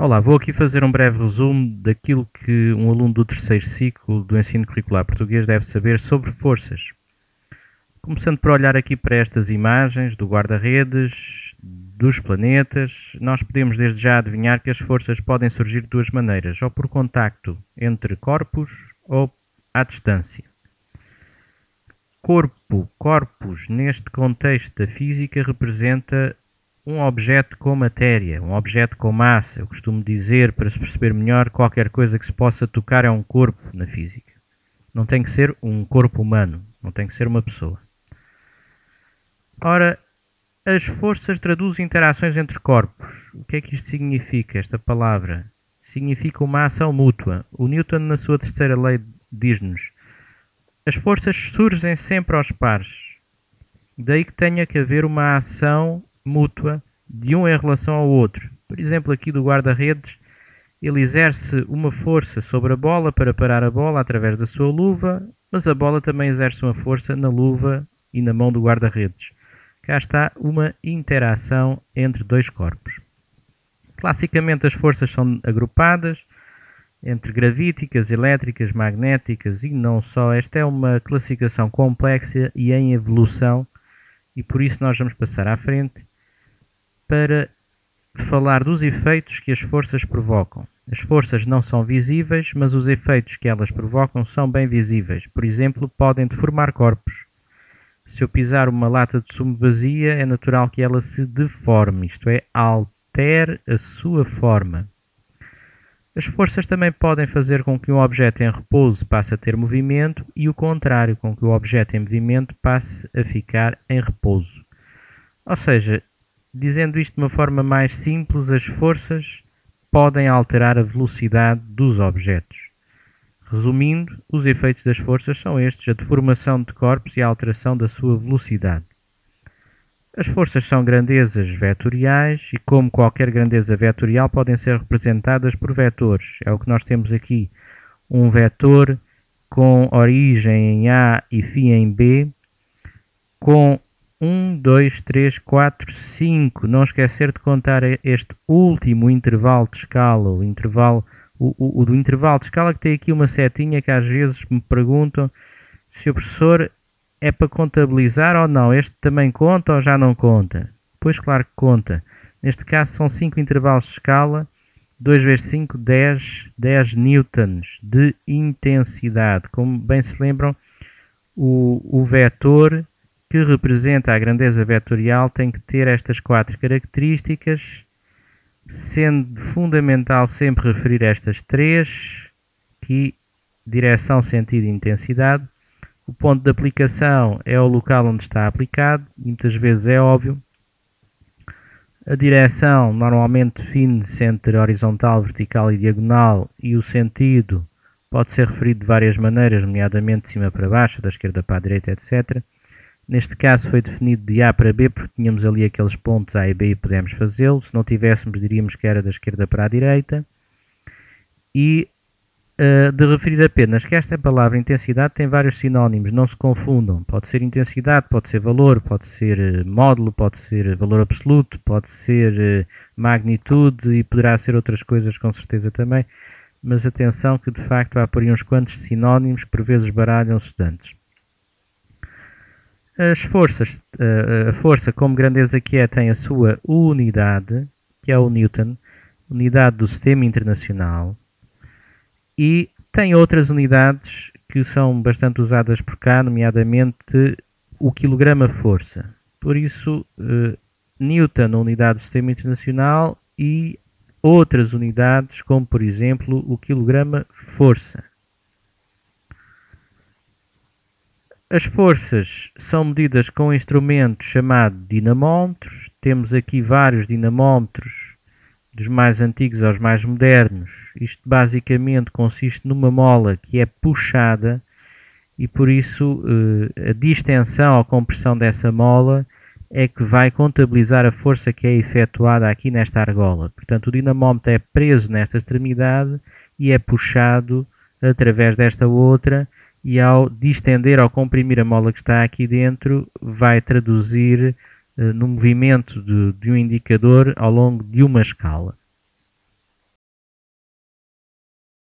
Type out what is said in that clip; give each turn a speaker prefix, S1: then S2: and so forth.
S1: Olá, vou aqui fazer um breve resumo daquilo que um aluno do terceiro ciclo do ensino curricular português deve saber sobre forças. Começando por olhar aqui para estas imagens do guarda-redes, dos planetas, nós podemos desde já adivinhar que as forças podem surgir de duas maneiras, ou por contacto entre corpos ou à distância. Corpus, neste contexto da física, representa um objeto com matéria, um objeto com massa. Eu costumo dizer, para se perceber melhor, qualquer coisa que se possa tocar é um corpo na física. Não tem que ser um corpo humano, não tem que ser uma pessoa. Ora, as forças traduzem interações entre corpos. O que é que isto significa, esta palavra? Significa uma ação mútua. O Newton, na sua terceira lei, diz-nos: as forças surgem sempre aos pares. Daí que tenha que haver uma ação mútua de um em relação ao outro. Por exemplo, aqui do guarda-redes, ele exerce uma força sobre a bola para parar a bola através da sua luva, mas a bola também exerce uma força na luva e na mão do guarda-redes. Cá está uma interação entre dois corpos. Classicamente as forças são agrupadas entre gravíticas, elétricas, magnéticas e não só. Esta é uma classificação complexa e em evolução, e por isso nós vamos passar à frente para falar dos efeitos que as forças provocam. As forças não são visíveis, mas os efeitos que elas provocam são bem visíveis. Por exemplo, podem deformar corpos. Se eu pisar uma lata de sumo vazia, é natural que ela se deforme, isto é, altere a sua forma. As forças também podem fazer com que um objeto em repouso passe a ter movimento e o contrário, com que o objeto em movimento passe a ficar em repouso. Ou seja, dizendo isto de uma forma mais simples, as forças podem alterar a velocidade dos objetos. Resumindo, os efeitos das forças são estes: a deformação de corpos e a alteração da sua velocidade. As forças são grandezas vetoriais e, como qualquer grandeza vetorial, podem ser representadas por vetores. É o que nós temos aqui: um vetor com origem em A e fim em B, com 1, 2, 3, 4, 5. Não esquecer de contar este último intervalo de escala, o do intervalo de escala, que tem aqui uma setinha que às vezes me perguntam se o professor é para contabilizar ou não. Este também conta ou já não conta? Pois claro que conta. Neste caso são 5 intervalos de escala, 2 vezes 5, 10 newtons de intensidade. Como bem se lembram, o vetor que representa a grandeza vetorial tem que ter estas 4 características, sendo fundamental sempre referir estas 3, que direção, sentido e intensidade. O ponto de aplicação é o local onde está aplicado, e muitas vezes é óbvio. A direção normalmente define-se entre horizontal, vertical e diagonal, e o sentido pode ser referido de várias maneiras, nomeadamente de cima para baixo, da esquerda para a direita, etc. Neste caso foi definido de A para B, porque tínhamos ali aqueles pontos A e B e pudemos fazê-lo. Se não tivéssemos, diríamos que era da esquerda para a direita. E de referir apenas que esta palavra intensidade tem vários sinónimos, não se confundam. Pode ser intensidade, pode ser valor, pode ser módulo, pode ser valor absoluto, pode ser magnitude e poderá ser outras coisas com certeza também. Mas atenção que de facto há por aí uns quantos sinónimos que por vezes baralham os estudantes. As forças, a força como grandeza que é, tem a sua unidade, que é o Newton, unidade do sistema internacional. E tem outras unidades que são bastante usadas por cá, nomeadamente o quilograma-força. Por isso, Newton, a unidade do sistema internacional, e outras unidades, como por exemplo o quilograma-força. As forças são medidas com um instrumento chamado dinamómetros. Temos aqui vários dinamómetros, dos mais antigos aos mais modernos. Isto basicamente consiste numa mola que é puxada e por isso a distensão ou compressão dessa mola é que vai contabilizar a força que é efetuada aqui nesta argola. Portanto, o dinamómetro é preso nesta extremidade e é puxado através desta outra, e ao distender, ao comprimir a mola que está aqui dentro, vai traduzir no movimento de um indicador ao longo de uma escala.